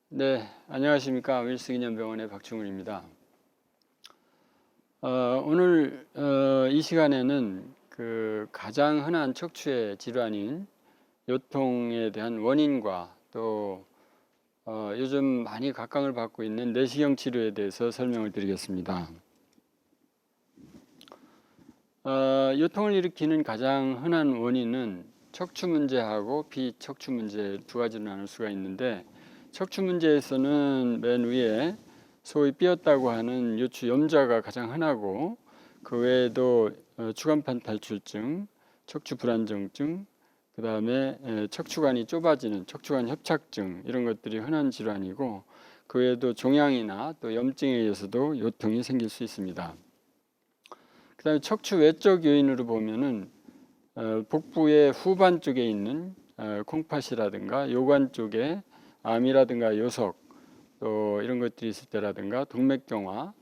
네, 안녕하십니까. 윌스기념병원의 박충훈입니다. 오늘 이 시간에는 그 가장 흔한 척추의 질환인 요통에 대한 원인과 또 요즘 많이 각광을 받고 있는 내시경 치료에 대해서 설명을 드리겠습니다. 요통을 일으키는 가장 흔한 원인은 척추 문제하고 비척추 문제 두 가지로 나눌 수가 있는데, 척추 문제에서는 맨 위에 소위 삐었다고 하는 요추 염좌가 가장 흔하고, 그 외에도 추간판 탈출증, 척추 불안정증, 그 다음에 척추관이 좁아지는 척추관 협착증, 이런 것들이 흔한 질환이고, 그 외에도 종양이나 또 염증에 의해서도 요통이 생길 수 있습니다. 그 다음에 척추 외적 요인으로 보면은 복부의 후반 쪽에 있는 콩팥이라든가 요관 쪽에 암이라든가 요석, 또 이런 것들이 있을 때라든가 동맥경화,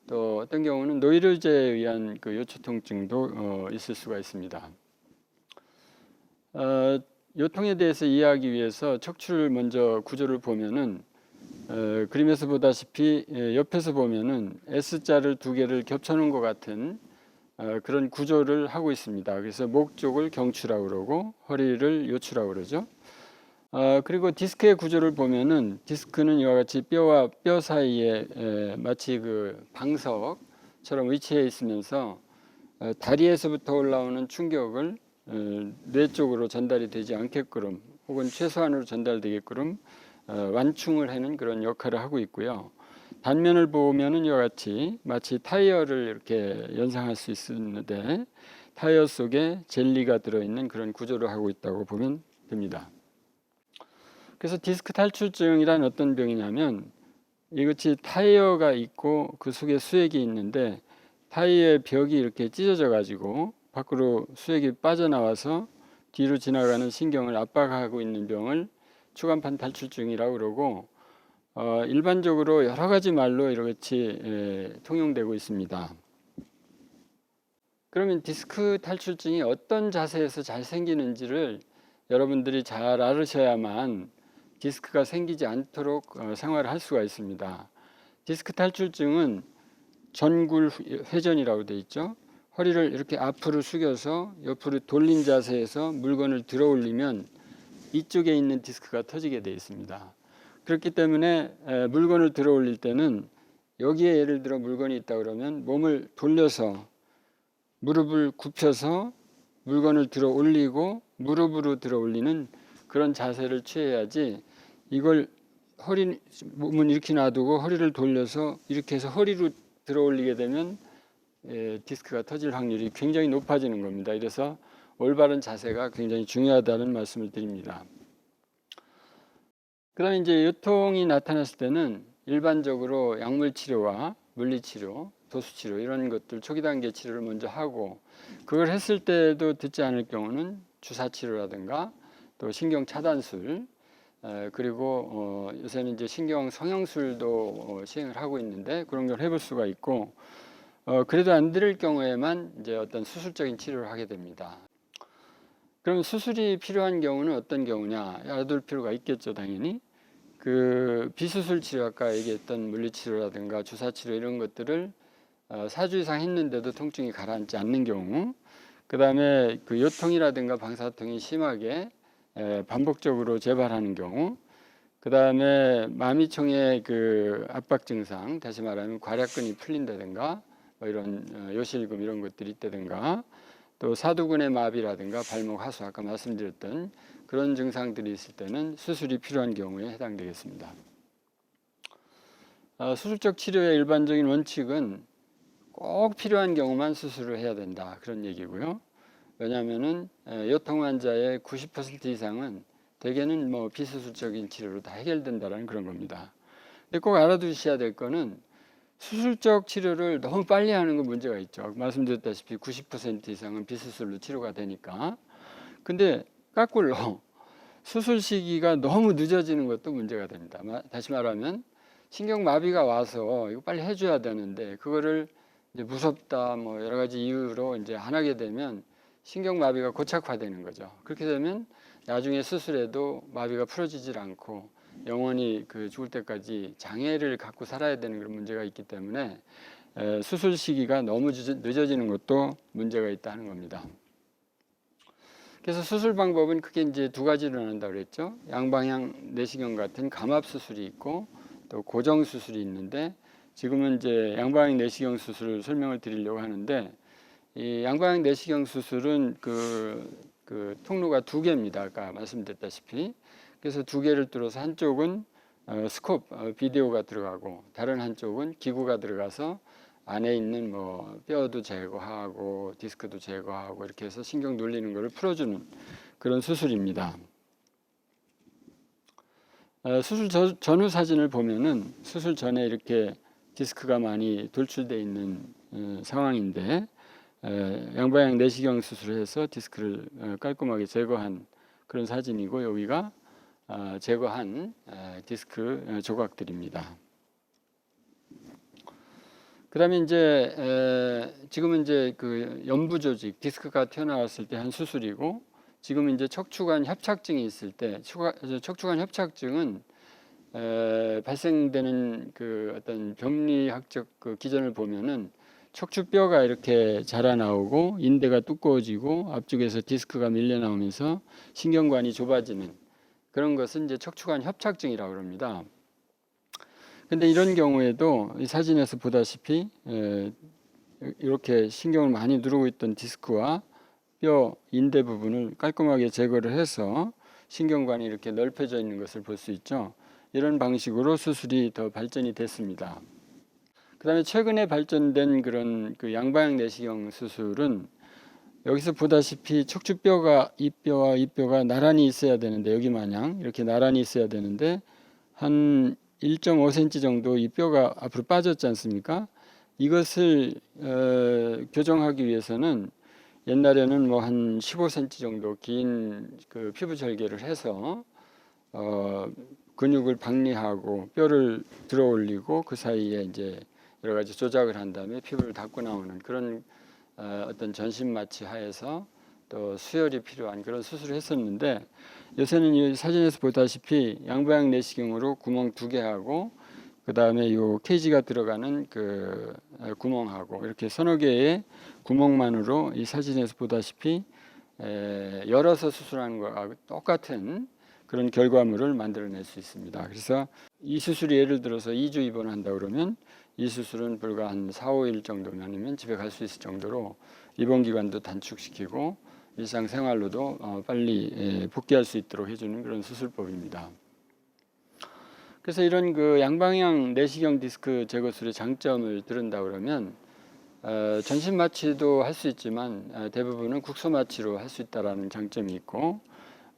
또 어떤 경우는 노이로제에 의한 그 요추통증도 있을 수가 있습니다. 요통에 대해서 이해하기 위해서 척추를 먼저 구조를 보면은 그림에서 보다시피 옆에서 보면은 S자를 두 개를 겹쳐 놓은 것 같은 그런 구조를 하고 있습니다. 그래서 목 쪽을 경추라고 그러고 허리를 요추라고 그러죠. 그리고 디스크의 구조를 보면은 디스크는 이와 같이 뼈와 뼈 사이에 마치 그 방석처럼 위치해 있으면서 다리에서부터 올라오는 충격을 뇌 쪽으로 전달이 되지 않게끔 혹은 최소한으로 전달되게끔 완충을 하는 그런 역할을 하고 있고요. 단면을 보면은 이와 같이 마치 타이어를 이렇게 연상할 수 있는데, 타이어 속에 젤리가 들어있는 그런 구조를 하고 있다고 보면 됩니다. 그래서 디스크 탈출증이란 어떤 병이냐면, 이것이 타이어가 있고 그 속에 수액이 있는데 타이어의 벽이 이렇게 찢어져 가지고 밖으로 수액이 빠져나와서 뒤로 지나가는 신경을 압박하고 있는 병을 추간판 탈출증이라고 그러고, 일반적으로 여러 가지 말로 이렇게 통용되고 있습니다. 그러면 디스크 탈출증이 어떤 자세에서 잘 생기는지를 여러분들이 잘 알으셔야만 디스크가 생기지 않도록 생활을 할 수가 있습니다. 디스크 탈출증은 전굴 회전이라고 되어 있죠. 허리를 이렇게 앞으로 숙여서 옆으로 돌린 자세에서 물건을 들어 올리면 이쪽에 있는 디스크가 터지게 되어 있습니다. 그렇기 때문에 물건을 들어 올릴 때는 여기에 예를 들어 물건이 있다 그러면 몸을 돌려서 무릎을 굽혀서 물건을 들어 올리고 무릎으로 들어 올리는 그런 자세를 취해야지, 이걸 몸은 이렇게 놔두고 허리를 돌려서 이렇게 해서 허리로 들어 올리게 되면 디스크가 터질 확률이 굉장히 높아지는 겁니다. 이래서 올바른 자세가 굉장히 중요하다는 말씀을 드립니다. 그다음에 이제 요통이 나타났을 때는 일반적으로 약물 치료와 물리 치료, 도수 치료 이런 것들 초기 단계 치료를 먼저 하고, 그걸 했을 때도 듣지 않을 경우는 주사 치료라든가 또 신경 차단술, 그리고 요새는 이제 신경 성형술도 시행을 하고 있는데 그런 걸 해볼 수가 있고, 그래도 안 들을 경우에만 이제 어떤 수술적인 치료를 하게 됩니다. 그럼 수술이 필요한 경우는 어떤 경우냐? 알아둘 필요가 있겠죠, 당연히. 그 비수술 치료, 아까 얘기했던 물리치료라든가 주사치료 이런 것들을 4주 이상 했는데도 통증이 가라앉지 않는 경우, 그 다음에 그 요통이라든가 방사통이 심하게 반복적으로 재발하는 경우, 그 다음에 마미총의 그 압박 증상, 다시 말하면 괄약근이 풀린다든가 뭐 이런 요실금 이런 것들이 있다든가, 또 사두근의 마비라든가 발목 하수, 아까 말씀드렸던 그런 증상들이 있을 때는 수술이 필요한 경우에 해당되겠습니다. 수술적 치료의 일반적인 원칙은 꼭 필요한 경우만 수술을 해야 된다, 그런 얘기고요. 왜냐하면은 요통 환자의 90% 이상은 대개는 뭐 비수술적인 치료로 다 해결된다라는 그런 겁니다. 근데 꼭 알아두셔야 될 거는, 수술적 치료를 너무 빨리 하는 건 문제가 있죠. 말씀드렸다시피 90% 이상은 비수술로 치료가 되니까. 근데 거꾸로 수술 시기가 너무 늦어지는 것도 문제가 됩니다. 다시 말하면 신경마비가 와서 이거 빨리 해줘야 되는데 그거를 이제 무섭다 뭐 여러 가지 이유로 이제 안 하게 되면 신경마비가 고착화되는 거죠. 그렇게 되면 나중에 수술해도 마비가 풀어지질 않고 영원히 그 죽을 때까지 장애를 갖고 살아야 되는 그런 문제가 있기 때문에 수술 시기가 너무 늦어지는 것도 문제가 있다는 겁니다. 그래서 수술 방법은 크게 이제 두 가지로 나눈다 그랬죠. 양방향 내시경 같은 감압 수술이 있고 또 고정 수술이 있는데 지금은 이제 양방향 내시경 수술을 설명을 드리려고 하는데 이 양방향 내시경 수술은 그 통로가 두 개입니다. 아까 말씀드렸다시피. 그래서 두 개를 뚫어서 한쪽은 스콥 비디오가 들어가고 다른 한쪽은 기구가 들어가서 안에 있는 뭐 뼈도 제거하고 디스크도 제거하고 이렇게 해서 신경 눌리는 것을 풀어주는 그런 수술입니다. 수술 전후 사진을 보면은 수술 전에 이렇게 디스크가 많이 돌출되어 있는 상황인데 양방향 내시경 수술을 해서 디스크를 깔끔하게 제거한 그런 사진이고 여기가 제거한 디스크 조각들입니다. 그다음에 이제 지금은 이제 그 연부 조직 디스크가 튀어나왔을 때 한 수술이고 지금은 이제 척추관 협착증이 있을 때 척추관 협착증은 발생되는 그 어떤 병리학적 그 기전을 보면은 척추뼈가 이렇게 자라나오고 인대가 두꺼워지고 앞쪽에서 디스크가 밀려 나오면서 신경관이 좁아지는 그런 것은 이제 척추관 협착증이라고 합니다. 근데 이런 경우에도 이 사진에서 보다시피 이렇게 신경을 많이 누르고 있던 디스크와 뼈 인대 부분을 깔끔하게 제거를 해서 신경관이 이렇게 넓혀져 있는 것을 볼 수 있죠. 이런 방식으로 수술이 더 발전이 됐습니다. 그 다음에 최근에 발전된 그런 그 양방향 내시경 수술은 여기서 보다시피 척추뼈가 이 뼈와 이 뼈가 나란히 있어야 되는데 여기 마냥 이렇게 나란히 있어야 되는데 한 1.5cm 정도 이 뼈가 앞으로 빠졌지 않습니까? 이것을 교정하기 위해서는 옛날에는 뭐 한 15cm 정도 긴 그 피부 절개를 해서 근육을 박리하고 뼈를 들어 올리고 그 사이에 이제 여러 가지 조작을 한 다음에 피부를 닦고 나오는 그런 어떤 전신 마취 하에서 또 수혈이 필요한 그런 수술을 했었는데 요새는 이 사진에서 보다시피 양방향 내시경으로 구멍 2개 하고 그 다음에 요 케이지가 들어가는 그 구멍하고 이렇게 서너 개의 구멍만으로 이 사진에서 보다시피 열어서 수술하는 것과 똑같은 그런 결과물을 만들어낼 수 있습니다. 그래서 이 수술이 예를 들어서 2주 입원한다 그러면 이 수술은 불과 한 4, 5일 정도면이면 집에 갈 수 있을 정도로 입원 기간도 단축시키고 일상생활로도 빨리 복귀할 수 있도록 해주는 그런 수술법입니다. 그래서 이런 그 양방향 내시경 디스크 제거술의 장점을 들은다 그러면 전신 마취도 할 수 있지만 대부분은 국소 마취로 할 수 있다라는 장점이 있고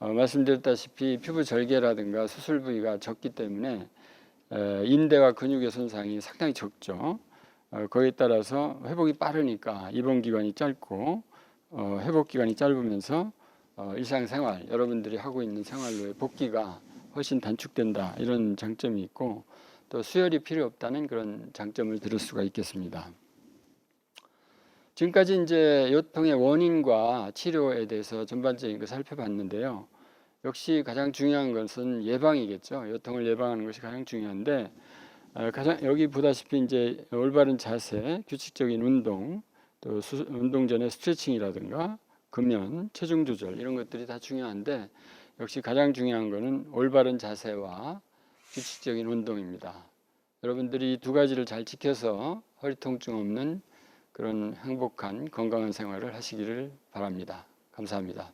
말씀드렸다시피 피부 절개라든가 수술 부위가 적기 때문에 인대와 근육의 손상이 상당히 적죠. 거기에 따라서 회복이 빠르니까 입원 기간이 짧고 회복 기간이 짧으면서 일상생활 여러분들이 하고 있는 생활로의 복귀가 훨씬 단축된다 이런 장점이 있고 또 수혈이 필요 없다는 그런 장점을 들을 수가 있겠습니다. 지금까지 이제 요통의 원인과 치료에 대해서 전반적인 걸 살펴봤는데요. 역시 가장 중요한 것은 예방이겠죠. 요통을 예방하는 것이 가장 중요한데 여기 보다시피 이제 올바른 자세, 규칙적인 운동, 또 운동 전에 스트레칭이라든가 금연, 체중 조절 이런 것들이 다 중요한데 역시 가장 중요한 것은 올바른 자세와 규칙적인 운동입니다. 여러분들이 이 두 가지를 잘 지켜서 허리 통증 없는 그런 행복한 건강한 생활을 하시기를 바랍니다. 감사합니다.